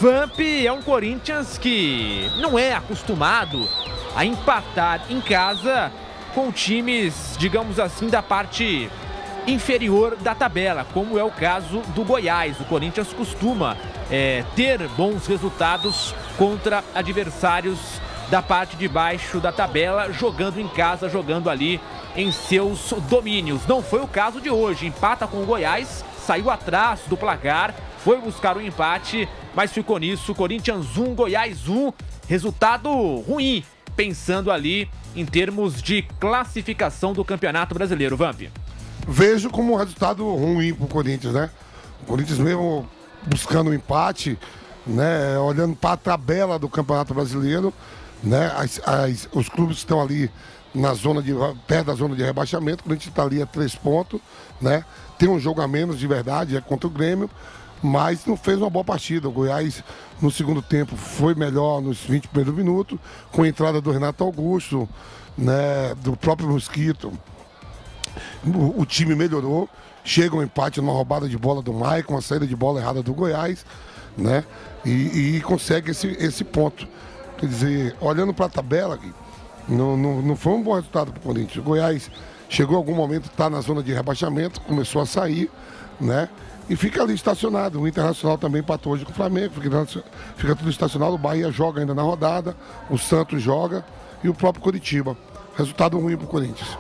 Vamp é um Corinthians que não é acostumado a empatar em casa com times, digamos assim, da parte inferior da tabela, como é o caso do Goiás. O Corinthians costuma ter bons resultados contra adversários da parte de baixo da tabela, jogando em casa, jogando ali em seus domínios. Não foi o caso de hoje. Empata com o Goiás, saiu atrás do placar, foi buscar o empate, mas ficou nisso. Corinthians 1, Goiás 1, resultado ruim, pensando ali em termos de classificação do Campeonato Brasileiro. Vamp. Vejo como um resultado ruim pro Corinthians, né? O Corinthians mesmo buscando um empate, né? Olhando para a tabela do Campeonato Brasileiro, né? Os clubes estão ali perto da zona de rebaixamento. O Corinthians está ali a 3 pontos, né? Tem um jogo a menos de verdade, é contra o Grêmio, mas não fez uma boa partida. O Goiás, no segundo tempo, foi melhor nos 20 primeiros minutos, com a entrada do Renato Augusto, né? Do próprio Mosquito. O time melhorou, chega um empate numa roubada de bola do Maicon, uma saída de bola errada do Goiás, né? E consegue esse ponto. Quer dizer, olhando para a tabela, não foi um bom resultado para o Corinthians. O Goiás chegou em algum momento, está na zona de rebaixamento, começou a sair, né? E fica ali estacionado. O Internacional também empatou hoje com o Flamengo, fica tudo estacionado. O Bahia joga ainda na rodada, o Santos joga e o próprio Coritiba. Resultado ruim para o Corinthians.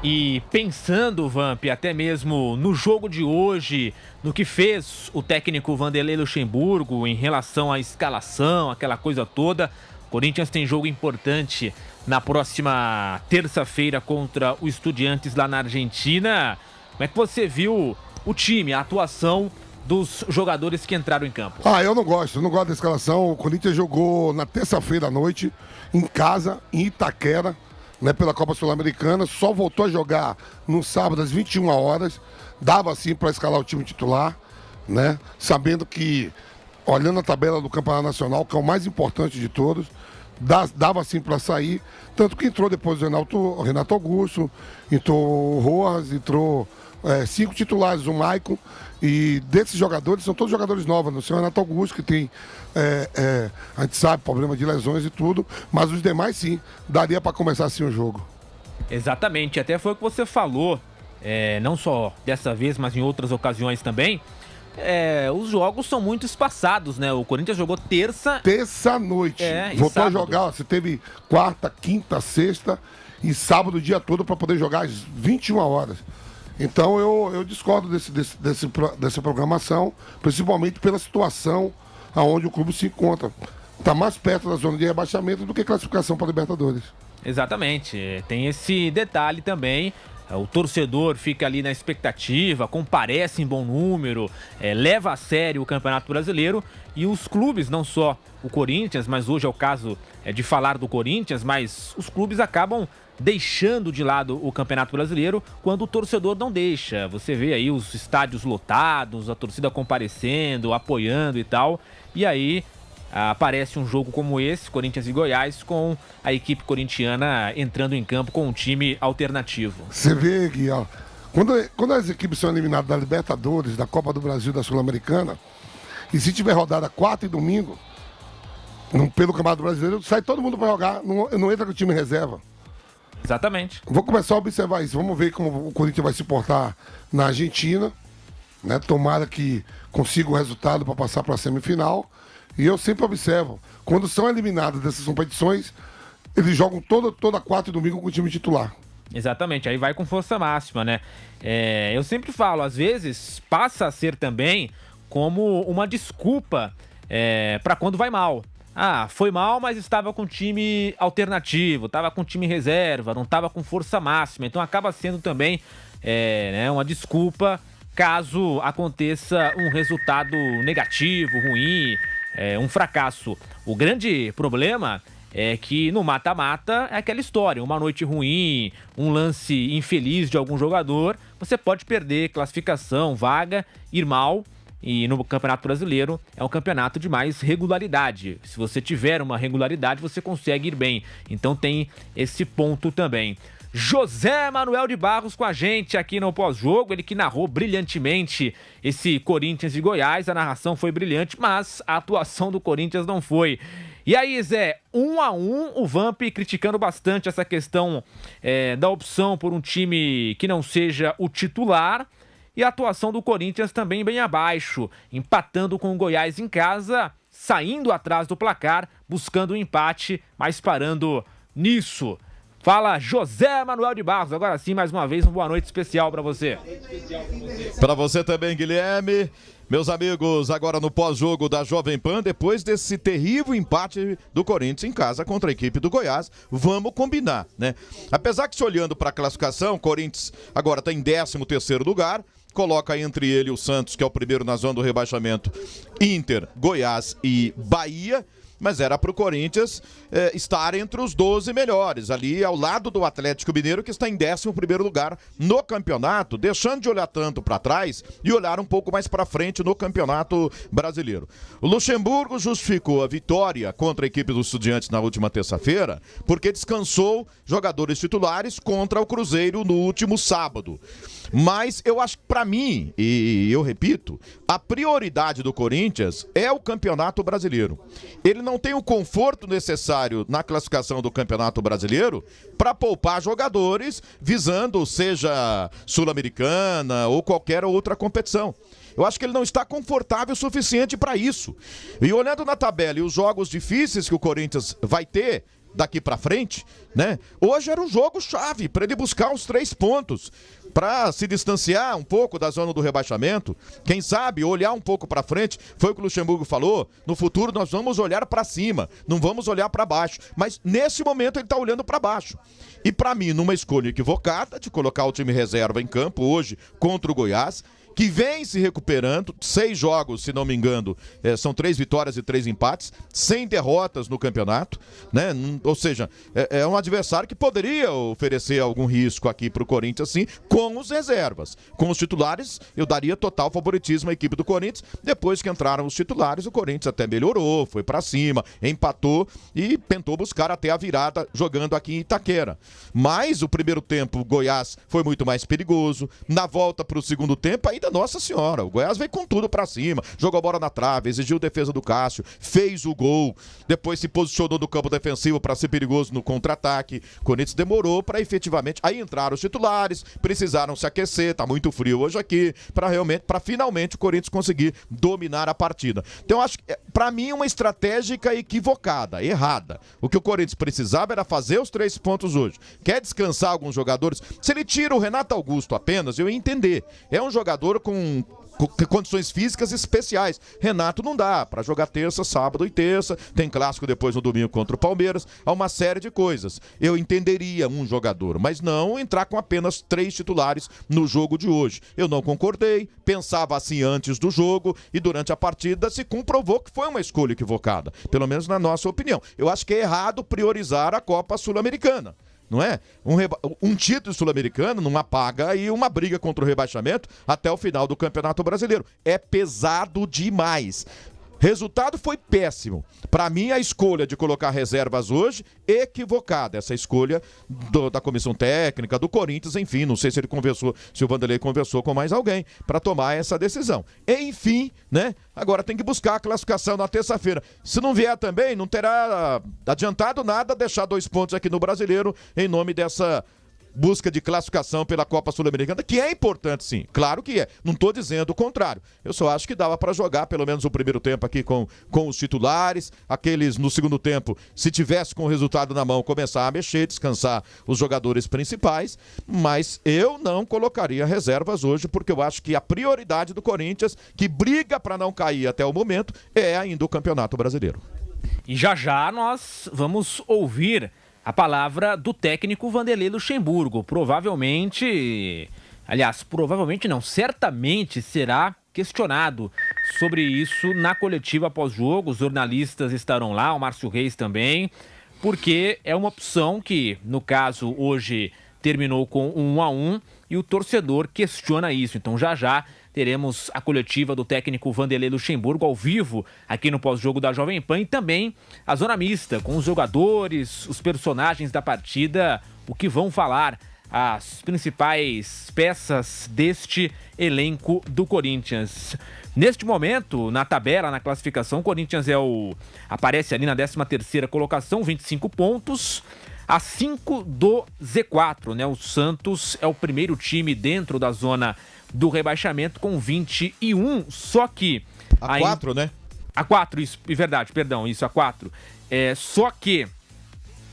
E pensando, Vamp, até mesmo no jogo de hoje, no que fez o técnico Vanderlei Luxemburgo em relação à escalação, aquela coisa toda, o Corinthians tem jogo importante na próxima terça-feira contra o Estudiantes lá na Argentina. Como é que você viu o time, a atuação dos jogadores que entraram em campo? Eu não gosto da escalação. O Corinthians jogou na terça-feira à noite, em casa, em Itaquera, né, pela Copa Sul-Americana, só voltou a jogar no sábado às 21 horas, dava assim para escalar o time titular, né, sabendo que, olhando a tabela do Campeonato Nacional, que é o mais importante de todos, dava assim para sair, tanto que entrou depois o Renato Augusto, entrou o Rojas, entrou 5 titulares, o Maicon, e desses jogadores, são todos jogadores novos, não sei o Renato Augusto, que tem, a gente sabe, problema de lesões e tudo, mas os demais sim, daria para começar assim o jogo. Exatamente, até foi o que você falou, não só dessa vez, mas em outras ocasiões também. Os jogos são muito espaçados, né? O Corinthians jogou terça-noite. Voltou a jogar, você teve quarta, quinta, sexta e sábado o dia todo para poder jogar às 21 horas. Então eu discordo dessa programação, principalmente pela situação aonde o clube se encontra. Está mais perto da zona de rebaixamento do que classificação para Libertadores. Exatamente, tem esse detalhe também. O torcedor fica ali na expectativa, comparece em bom número, leva a sério o Campeonato Brasileiro, e os clubes, não só o Corinthians, mas hoje é o caso de falar do Corinthians, mas os clubes acabam deixando de lado o Campeonato Brasileiro quando o torcedor não deixa. Você vê aí os estádios lotados, a torcida comparecendo, apoiando e tal, e aí aparece um jogo como esse, Corinthians e Goiás, com a equipe corintiana entrando em campo com um time alternativo. Você vê, Gui, quando as equipes são eliminadas da Libertadores, da Copa do Brasil, da Sul-Americana, e se tiver rodada quarta e domingo, pelo Campeonato Brasileiro, sai todo mundo para jogar, não entra com o time reserva. Exatamente. Vou começar a observar isso, vamos ver como o Corinthians vai se portar na Argentina, né? Tomara que consiga o resultado para passar para a semifinal. E eu sempre observo, quando são eliminados dessas competições, eles jogam toda quarta e domingo com o time titular. Exatamente, aí vai com força máxima, né? Eu sempre falo, às vezes passa a ser também como uma desculpa para quando vai mal. Foi mal, mas estava com time alternativo, estava com time reserva, não estava com força máxima. Então acaba sendo também uma desculpa caso aconteça um resultado negativo, ruim, um fracasso. O grande problema é que no mata-mata é aquela história, uma noite ruim, um lance infeliz de algum jogador, você pode perder classificação, vaga, ir mal. E no Campeonato Brasileiro é um campeonato de mais regularidade. Se você tiver uma regularidade, você consegue ir bem. Então tem esse ponto também. José Manuel de Barros com a gente aqui no pós-jogo, ele que narrou brilhantemente esse Corinthians e Goiás. A narração foi brilhante, mas a atuação do Corinthians não foi. E aí, Zé, 1-1, o Vamp criticando bastante essa questão da opção por um time que não seja o titular. E a atuação do Corinthians também bem abaixo, empatando com o Goiás em casa, saindo atrás do placar, buscando um empate, mas parando nisso. Fala José Manuel de Barros. Agora sim, mais uma vez, uma boa noite especial para você. Para você também, Guilherme. Meus amigos, agora no pós-jogo da Jovem Pan, depois desse terrível empate do Corinthians em casa contra a equipe do Goiás, vamos combinar, né? Apesar que, se olhando para a classificação, o Corinthians agora está em 13º lugar, coloca entre ele o Santos, que é o primeiro na zona do rebaixamento, Inter, Goiás e Bahia. Mas era para o Corinthians estar entre os 12 melhores, ali ao lado do Atlético Mineiro, que está em 11º lugar no campeonato, deixando de olhar tanto para trás e olhar um pouco mais para frente no Campeonato Brasileiro. O Luxemburgo justificou a vitória contra a equipe dos Estudiantes na última terça-feira, porque descansou jogadores titulares contra o Cruzeiro no último sábado. Mas eu acho que, para mim, e eu repito, a prioridade do Corinthians é o Campeonato Brasileiro. Ele não tem o conforto necessário na classificação do Campeonato Brasileiro para poupar jogadores visando, seja Sul-Americana ou qualquer outra competição. Eu acho que ele não está confortável o suficiente para isso. E olhando na tabela e os jogos difíceis que o Corinthians vai ter daqui para frente, né? Hoje era um jogo chave para ele buscar os 3 pontos, para se distanciar um pouco da zona do rebaixamento. Quem sabe olhar um pouco para frente, foi o que o Luxemburgo falou, no futuro nós vamos olhar para cima, não vamos olhar para baixo, mas nesse momento ele está olhando para baixo. E para mim, numa escolha equivocada de colocar o time reserva em campo hoje contra o Goiás, que vem se recuperando, 6 jogos, se não me engano, são 3 vitórias e 3 empates, 100 derrotas no campeonato, né? Ou seja, é um adversário que poderia oferecer algum risco aqui para o Corinthians, sim, com os reservas. Com os titulares, eu daria total favoritismo à equipe do Corinthians. Depois que entraram os titulares, o Corinthians até melhorou, foi para cima, empatou e tentou buscar até a virada jogando aqui em Itaquera. Mas o primeiro tempo, o Goiás foi muito mais perigoso. Na volta para o segundo tempo, ainda nossa senhora, o Goiás veio com tudo pra cima, jogou a bola na trave, exigiu defesa do Cássio, fez o gol, depois se posicionou no campo defensivo para ser perigoso no contra-ataque. O Corinthians demorou para efetivamente, aí entraram os titulares, precisaram se aquecer, tá muito frio hoje aqui, para finalmente o Corinthians conseguir dominar a partida. Então acho que, pra mim, uma estratégia equivocada, errada. O que o Corinthians precisava era fazer os 3 pontos hoje. Quer descansar alguns jogadores? Se ele tira o Renato Augusto apenas, eu ia entender. É um jogador com condições físicas especiais. Renato não dá para jogar terça, sábado e terça, tem clássico depois no domingo contra o Palmeiras, há uma série de coisas. Eu entenderia um jogador, mas não entrar com apenas 3 titulares no jogo de hoje. Eu não concordei, pensava assim antes do jogo e durante a partida se comprovou que foi uma escolha equivocada, pelo menos na nossa opinião. Eu acho que é errado priorizar a Copa Sul-Americana. Não é? Um título sul-americano não apaga aí uma briga contra o rebaixamento até o final do Campeonato Brasileiro. É pesado demais. Resultado foi péssimo. Para mim, a escolha de colocar reservas hoje, equivocada. Essa escolha da comissão técnica, do Corinthians, enfim, não sei se ele conversou, se o Vanderlei conversou com mais alguém para tomar essa decisão. Enfim, né? Agora tem que buscar a classificação na terça-feira. Se não vier também, não terá adiantado nada deixar 2 pontos aqui no Brasileiro em nome dessa busca de classificação pela Copa Sul-Americana, que é importante sim, claro que é, não estou dizendo o contrário, eu só acho que dava para jogar pelo menos o primeiro tempo aqui com os titulares, aqueles no segundo tempo, se tivesse com o resultado na mão, começar a mexer, descansar os jogadores principais, mas eu não colocaria reservas hoje, porque eu acho que a prioridade do Corinthians, que briga para não cair até o momento, é ainda o Campeonato Brasileiro. E já já nós vamos ouvir a palavra do técnico Vanderlei Luxemburgo. Provavelmente não, certamente será questionado sobre isso na coletiva pós-jogo. Os jornalistas estarão lá, o Márcio Reis também, porque é uma opção que, no caso, hoje terminou com 1-1 e o torcedor questiona isso. Então já teremos a coletiva do técnico Vanderlei Luxemburgo ao vivo aqui no pós-jogo da Jovem Pan e também a zona mista com os jogadores, os personagens da partida, o que vão falar as principais peças deste elenco do Corinthians. Neste momento, na tabela, na classificação, o Corinthians aparece ali na 13ª colocação, 25 pontos, a 5 do Z4, né? O Santos é o primeiro time dentro da zona do rebaixamento com 21, só que... A 4, né? A 4, isso, verdade, perdão, isso, a 4. Só que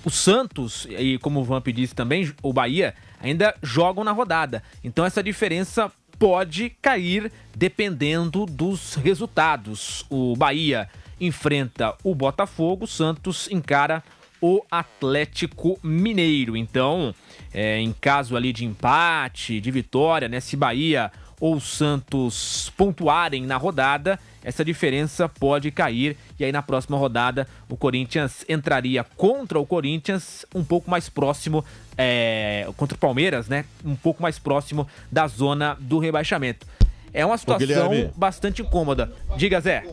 o Santos, e como o Vamp disse também, o Bahia, ainda jogam na rodada. Então essa diferença pode cair dependendo dos resultados. O Bahia enfrenta o Botafogo, o Santos encara o Atlético Mineiro. Então, em caso ali de empate, de vitória, né, se Bahia ou Santos pontuarem na rodada, essa diferença pode cair e aí na próxima rodada o Corinthians entraria contra o Corinthians um pouco mais próximo, contra o Palmeiras, né? Um pouco mais próximo da zona do rebaixamento. É uma situação bastante incômoda. Diga, Zé.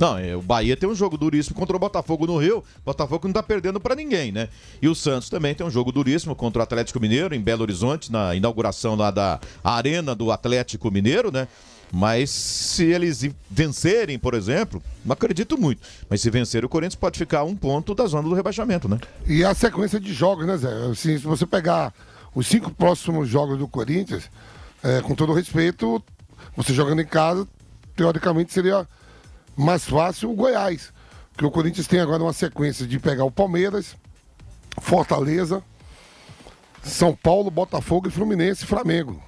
Não, o Bahia tem um jogo duríssimo contra o Botafogo no Rio. Botafogo não tá perdendo pra ninguém, né? E o Santos também tem um jogo duríssimo contra o Atlético Mineiro em Belo Horizonte, na inauguração lá da Arena do Atlético Mineiro, né? Mas se eles vencerem, por exemplo, não acredito muito, mas se vencer o Corinthians pode ficar a 1 ponto da zona do rebaixamento, né? E a sequência de jogos, né, Zé? Assim, se você pegar os 5 próximos jogos do Corinthians, com todo respeito, você jogando em casa, teoricamente seria mais fácil o Goiás, porque o Corinthians tem agora uma sequência de pegar o Palmeiras, Fortaleza, São Paulo, Botafogo e Fluminense e Flamengo.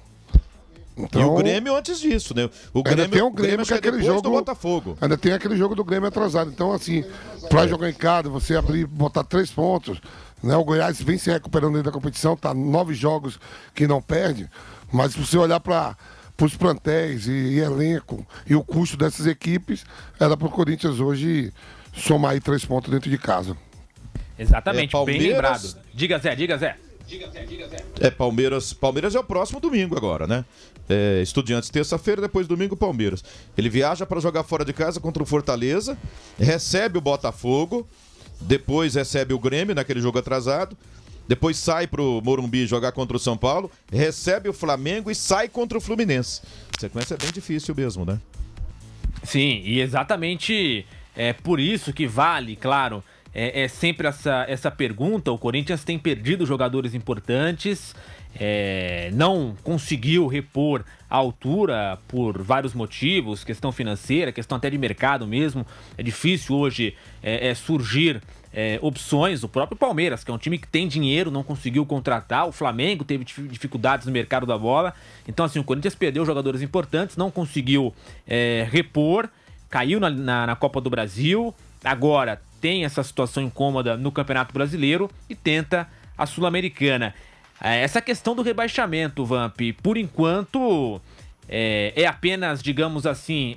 Então, e o Grêmio antes disso, né? O Grêmio, ainda tem o Grêmio que é aquele jogo do Botafogo. Ainda tem aquele jogo do Grêmio atrasado. Então, assim, para jogar em casa, você abrir, botar 3 pontos, né? O Goiás vem se recuperando dentro da competição, tá 9 jogos que não perde, mas se você olhar para os plantéis e elenco e o custo dessas equipes, era para o Corinthians hoje somar aí 3 pontos dentro de casa. Exatamente, bem lembrado. Diga, Zé. Palmeiras é o próximo domingo agora, né? Estudiantes terça-feira, depois domingo Palmeiras. Ele viaja para jogar fora de casa contra o Fortaleza, recebe o Botafogo, depois recebe o Grêmio naquele jogo atrasado, depois sai pro Morumbi jogar contra o São Paulo, recebe o Flamengo e sai contra o Fluminense. A sequência é bem difícil mesmo, né? Sim, e exatamente por isso que vale, claro, sempre essa pergunta. O Corinthians tem perdido jogadores importantes, não conseguiu repor a altura por vários motivos, questão financeira, questão até de mercado mesmo. É difícil hoje surgir opções. O próprio Palmeiras, que é um time que tem dinheiro, não conseguiu contratar. O Flamengo teve dificuldades no mercado da bola. Então, assim, o Corinthians perdeu jogadores importantes, não conseguiu repor, caiu na Copa do Brasil. Agora tem essa situação incômoda no Campeonato Brasileiro e tenta a Sul-Americana. Essa questão do rebaixamento, Vamp, por enquanto é apenas, digamos assim,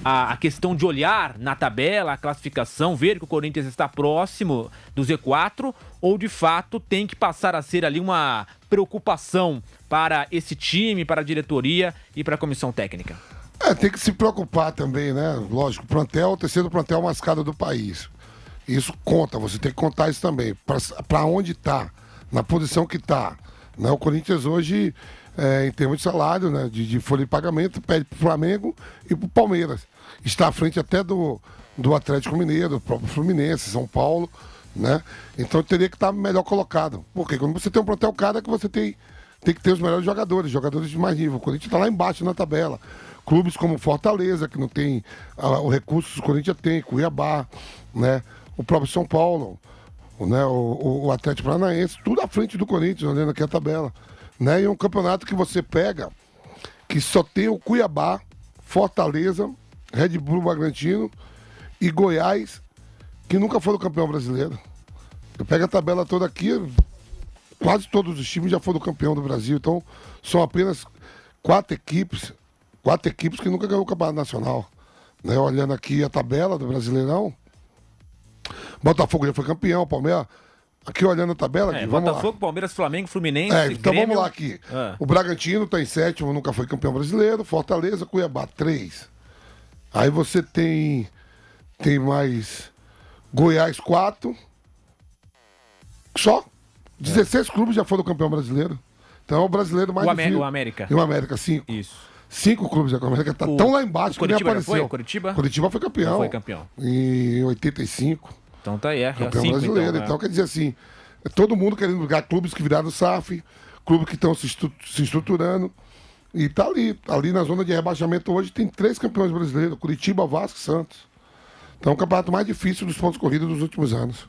a questão de olhar na tabela, a classificação, ver que o Corinthians está próximo do Z4, ou de fato tem que passar a ser ali uma preocupação para esse time, para a diretoria e para a comissão técnica? Tem que se preocupar também, né? Lógico, o terceiro plantel mais caro do país. Isso conta, você tem que contar isso também. Para onde está, na posição que está. Né? O Corinthians hoje, em termos de salário, né? de folha de pagamento, pede para o Flamengo e para o Palmeiras. Está à frente até do Atlético Mineiro, do próprio Fluminense, São Paulo. Né? Então teria que estar melhor colocado. Porque quando você tem um plantel caro, é que você tem que ter os melhores jogadores de mais nível. O Corinthians está lá embaixo na tabela. Clubes como Fortaleza, que não tem o recurso que o Corinthians tem, Cuiabá, né? O próprio São Paulo, né? o Atlético Paranaense, tudo à frente do Corinthians, olhando aqui a tabela. Né? E é um campeonato que você pega, que só tem o Cuiabá, Fortaleza, Red Bull Bragantino e Goiás, que nunca foram campeão brasileiro. Eu pego a tabela toda aqui, quase todos os times já foram campeão do Brasil, então são apenas 4 equipes que nunca ganhou o Campeonato Nacional. Né? Olhando aqui a tabela do Brasileirão, Botafogo já foi campeão, Palmeiras Aqui olhando a tabela, Gui, vamos Botafogo, lá. Palmeiras, Flamengo, Fluminense, Então Grêmio. vamos lá aqui. Ah. O Bragantino está em sétimo, nunca foi campeão brasileiro. Fortaleza, Cuiabá, 3. Aí você tem mais Goiás, 4. Só. 16 clubes já foram campeão brasileiro. Então é o brasileiro mais difícil. O América. E o América, 5. Isso. 5 clubes já. O América tá tão lá embaixo que nem Curitiba já apareceu. foi? O Curitiba? Curitiba foi campeão. Foi campeão. Em 85. Então tá aí, Campeão 5 brasileiro. Então, quer dizer assim, é todo mundo querendo lugar, clubes que viraram SAF, clubes que estão se estruturando. E tá ali na zona de rebaixamento hoje tem 3 campeões brasileiros, Curitiba, Vasco e Santos. Então é o campeonato mais difícil dos pontos corridos dos últimos anos.